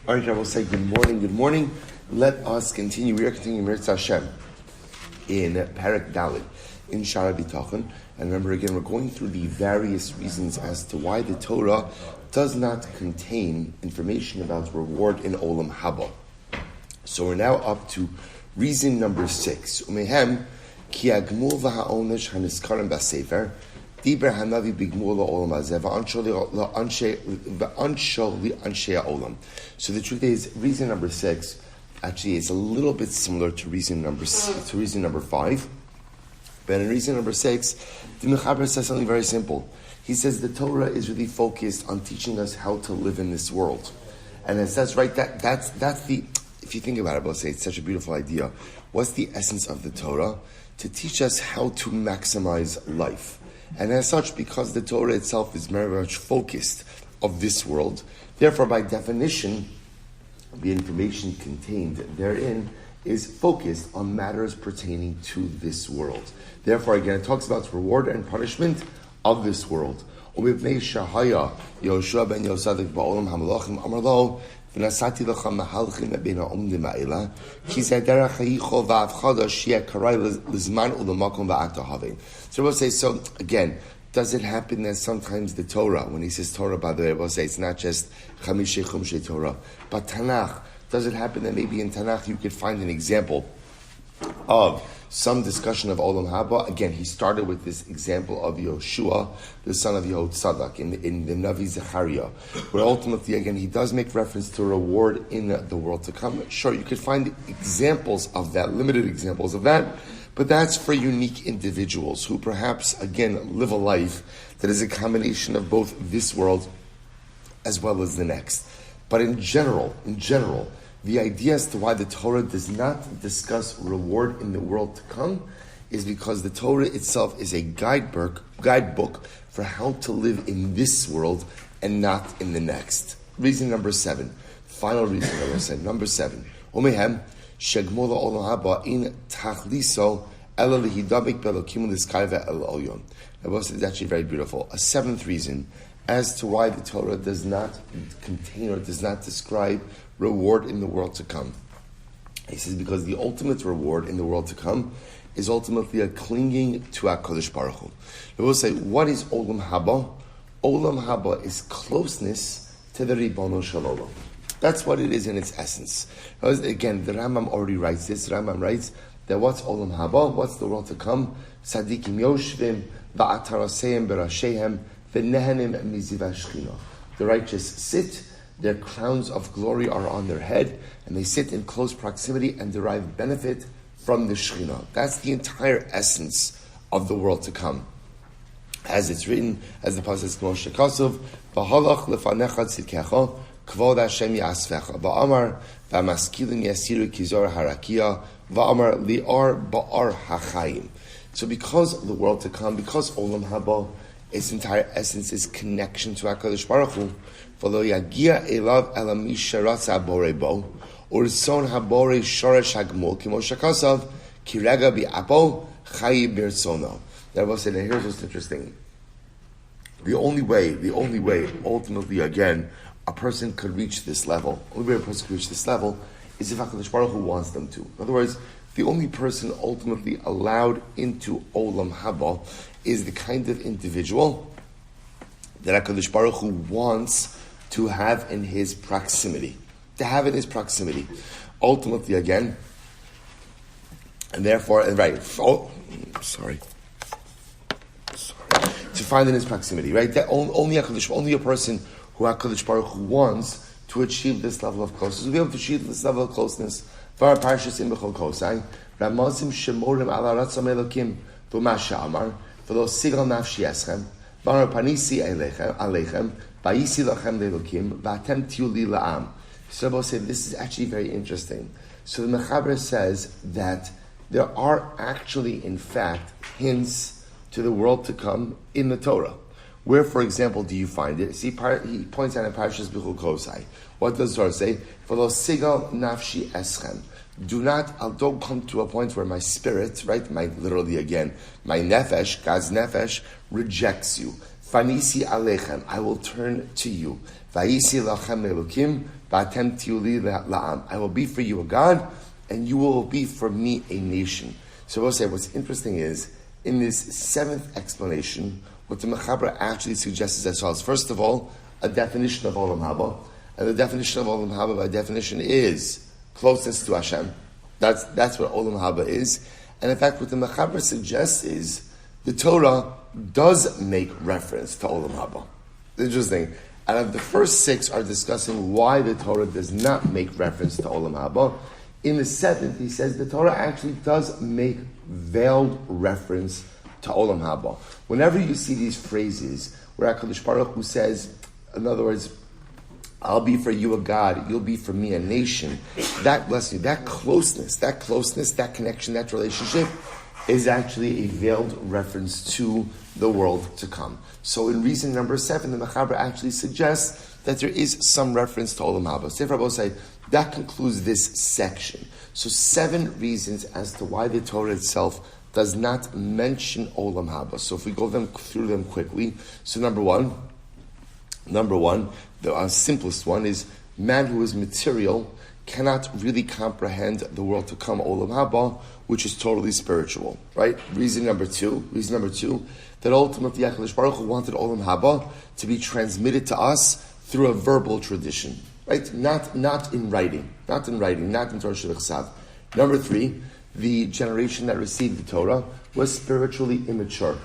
All right, I will say good morning, good morning. Let us continue. We are continuing Mirz Hashem in Perek Dalet in Shaar Habitachon. And remember again, we're going through the various reasons as to why the Torah does not contain information about reward in Olam Haba. So we're now up to reason number 6. Umehem ki agmul v'ha'onesh haniskarim b'sefer diber hanavi b'gmul la'olam hazeh v'ansho li'anshei ha'olam. So the truth is, reason number 6 actually is a little bit similar to reason number 5. But in reason number 6, the Mechaber says something very simple. He says the Torah is really focused on teaching us how to live in this world. And it says, right, that's the, if you think about it, I'll say it's such a beautiful idea. What's the essence of the Torah? To teach us how to maximize life. And as such, because the Torah itself is very much focused of this world, therefore by definition, the information contained therein is focused on matters pertaining to this world. Therefore, again, it talks about reward and punishment of this world. Yoshua ben Yosadik ba'olam hamalachim amar lo v'nasati lecha mahalchim bein ha'omdim ha'ela ki zeh derech ha'ichol va'avchada she'eh karai lizman u'lemakom va'akta havein. So we'll say, so again, does it happen that sometimes the Torah, when he says Torah, by the way, we'll say it's not just Chamishei Chumshei Torah, but Tanakh, does it happen that maybe in Tanakh you could find an example of some discussion of Olam Haba? Again, he started with this example of Yoshua, the son of Yehotzadok, in the Navi Zechariah, where ultimately, again, he does make reference to reward in the world to come. Sure, you could find examples of that, limited examples of that, but that's for unique individuals who perhaps, again, live a life that is a combination of both this world as well as the next. But in general, the idea as to why the Torah does not discuss reward in the world to come is because the Torah itself is a guidebook for how to live in this world and not in the next. Reason number 7. Final reason I will say. Number 7. Omehem shegmol ha'olam haba in tachliso ela lehidabek belokim l'skai ve'el olyon. That was actually very beautiful. A 7th reason as to why the Torah does not contain or does not describe reward in the world to come. He says because the ultimate reward in the world to come is ultimately a clinging to HaKadosh Baruch Hu. We will say, what is Olam Haba? Olam Haba is closeness to the Ribono Shel Olam. That's what it is in its essence. Again, the Rambam already writes this. Rambam writes that what's Olam Haba? What's the world to come? Sadikim Yoshvim, Ba'ataraseim Berashehem, the righteous sit, their crowns of glory are on their head, and they sit in close proximity and derive benefit from the Shekhinah. That's the entire essence of the world to come. As it's written, as the Pasuk says, Moshe Kasov, V'halach lefanecha tzidkecha, kvod Hashem yasvecha, V'amar, V'amaskilin yasiru kizor harakia, V'amar li'ar ba'ar hachayim. So because of the world to come, because Olam Haba, its entire essence is connection to HaKadosh Baruch Hu. V'lo yagia elav ela mi sheratza habore bo, u'rtzon habore shoresh hagmul, kimo shekasav, ki rega bi'apo, chayi birtzono. That was it. And here's what's interesting. The only way, ultimately, again, a person could reach this level, is if HaKadosh Baruch Hu wants them to. In other words, the only person ultimately allowed into Olam Haba is the kind of individual that HaKadosh Baruch Hu wants to have in his proximity. Ultimately, again, and therefore, to find in his proximity, right? That only a person who HaKadosh Baruch Hu wants to achieve this level of closeness, will be able to achieve this level of closeness. For Parshas in Bechol Kosai, Ramazim Shemorim Ala Ratzam Elokim V'Masha Amar V'Lo Sigal Nafshi Eschem V'Amar Panisi Aleichem V'Yisi Lachem Lelokim V'Atem Tiuli La'am. So Rabbi said this is actually very interesting. So the Mechaber says that there are actually, in fact, hints to the world to come in the Torah. Where, for example, do you find it? See, he points out in Parshas Bechol Kosai. What does the Torah say? V'Lo Sigal Nafshi Eschem. Don't come to a point where my spirit, right, my nefesh, God's nefesh, rejects you. Fanisi alechem, I will turn to you. Vayisi lachem elokim, I will be for you a God, and you will be for me a nation. So we'll say what's interesting is, in this seventh explanation, what the Mechaber actually suggests is as follows. First of all, a definition of Olam Haba. And the definition of Olam Haba by definition is closeness to Hashem. That's what Olam Haba is. And in fact, what the Mechaber suggests is the Torah does make reference to Olam Haba. Interesting. And of the first six are discussing why the Torah does not make reference to Olam Haba. In the seventh, he says the Torah actually does make veiled reference to Olam Haba. Whenever you see these phrases where HaKadosh Baruch Hu says, in other words, I'll be for you a God, you'll be for me a nation, that blessing, that closeness, that connection, that relationship is actually a veiled reference to the world to come. So in reason number 7, the Mechaber actually suggests that there is some reference to Olam Haba. So if I say, that concludes this section. So 7 reasons as to why the Torah itself does not mention Olam Haba. So if we go through them quickly. So number one, the simplest one is, man who is material cannot really comprehend the world to come, Olam Haba, which is totally spiritual, right? Reason number two, that ultimately HaKadosh Baruch Hu wanted Olam Haba to be transmitted to us through a verbal tradition, right? Not in writing, not in Torah Shebechsav. Number 3, the generation that received the Torah was spiritually immature.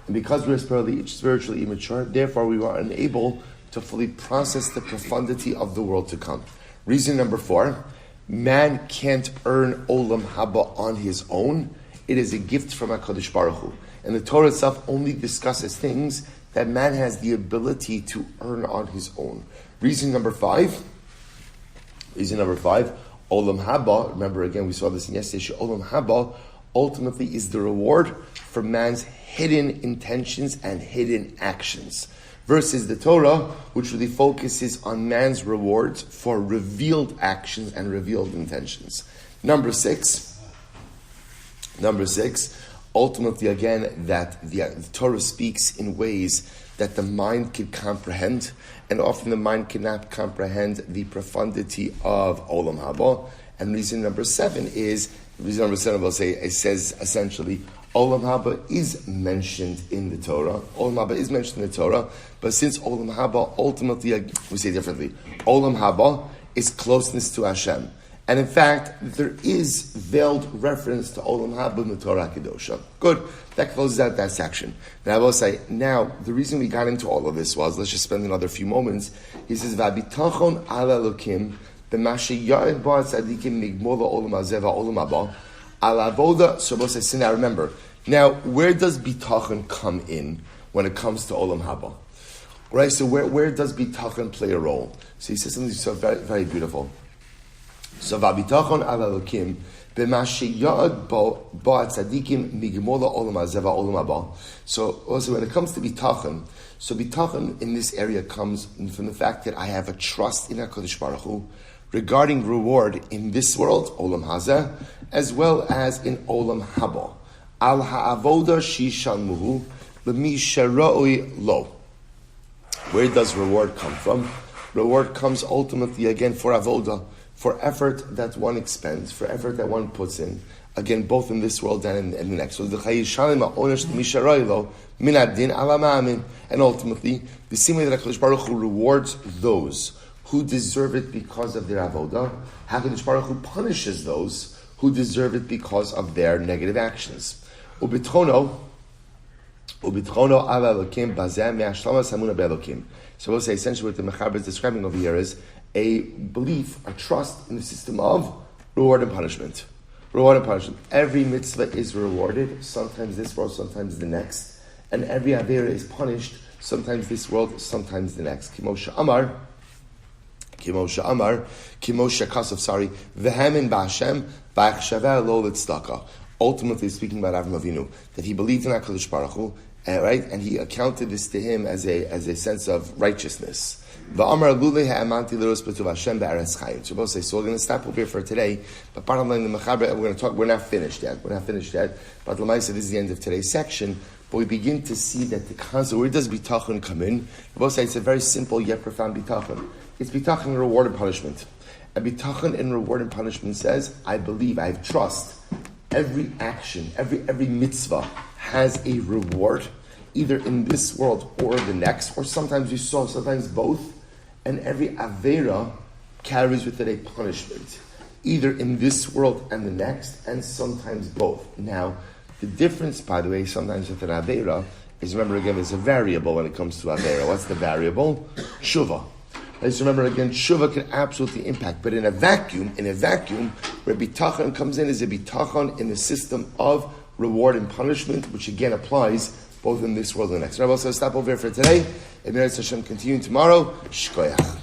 And because we were spiritually immature, therefore we were unable to fully process the profundity of the world to come. Reason number 4, man can't earn Olam Haba on his own. It is a gift from HaKadosh Baruch Hu. And the Torah itself only discusses things that man has the ability to earn on his own. Reason number 5, Olam Haba, remember again, we saw this in yesterday's Olam Haba, ultimately is the reward for man's hidden intentions and hidden actions. Versus the Torah, which really focuses on man's rewards for revealed actions and revealed intentions. Number 6, ultimately again, that the Torah speaks in ways that the mind can comprehend, and often the mind cannot comprehend the profundity of Olam Haba. And reason number 7 will say, it says essentially, Olam Haba is mentioned in the Torah. But since Olam Haba ultimately, we say differently, Olam Haba is closeness to Hashem. And in fact, there is veiled reference to Olam Haba in the Torah Kedosha. Good. That closes out that section. Now I will say, the reason we got into all of this was, let's just spend another few moments. He says, V'habitachon ala Elokim, b'mashe ya'ed ba tzadikim migmola olam hazeh va'olam haba, ala avoda, so we'll say, now remember, now where does bitachon come in when it comes to Olam Haba? Right, so where does bitachon play a role? So he says something so very, very beautiful. So v'habitachon ala Elokim, b'mashe ya'ed ba tzadikim migmola olam hazeh va'olam haba. So also when it comes to bitachon, so bitachon in this area comes from the fact that I have a trust in HaKadosh Baruch Hu regarding reward in this world, Olam Hazeh, as well as in Olam Haba. Al ha'avoda shishalmuhu l'mi shera'oi lo. Where does reward come from? Reward comes ultimately again for avoda, for effort that one expends, for effort that one puts in, again both in this world and in the next. So the chayishalim ha'onesh l'mi shera'oi lo min adin ala ma'amin. And ultimately, the same way that HaKadosh Baruch Hu rewards those who deserve it because of their avodah, HaKadosh Baruch Hu punishes those who deserve it because of their negative actions. Ubitchono ala Elokim bazeh me'ashlamas hamuna be'Elokim. So we'll say essentially what the Mechaber is describing over here is a belief, a trust in the system of reward and punishment. Every mitzvah is rewarded, sometimes this world, sometimes the next. And every avera is punished, sometimes this world, sometimes the next. Kimosha Kasov, Vehemin Ba'Hashem, V'achshaveh lo l'tzedakah. Ultimately speaking about Avraham Avinu, that he believed in HaKadosh Baruch Hu, right? And he accounted this to him as a sense of righteousness. V'amar lulei ha'amanti l'ros b'tuv Hashem ba'aretz chayim. So we'll say, so we're going to stop over here for today, but bottom line, the Mechaber, we're not finished yet, but Lamaisa, this is the end of today's section. But we begin to see that the concept, where does bitachon come in? We'll say it's a very simple yet profound bitachon. It's bitachon in reward and punishment. And bitachon in reward and punishment says, I believe, I have trust. Every action, every mitzvah has a reward, either in this world or the next, or sometimes both. And every avera carries with it a punishment, either in this world and the next, and sometimes both. Now, the difference, by the way, sometimes with an avera is, remember again, there's a variable when it comes to avera. What's the variable? Tshuva. Let's remember again, tshuva can absolutely impact, but in a vacuum, where bitachon comes in, is a bitachon in the system of reward and punishment, which again applies both in this world and the next. Rabbi, so stop over here for today. And Hashem continuing tomorrow. Shkoyach.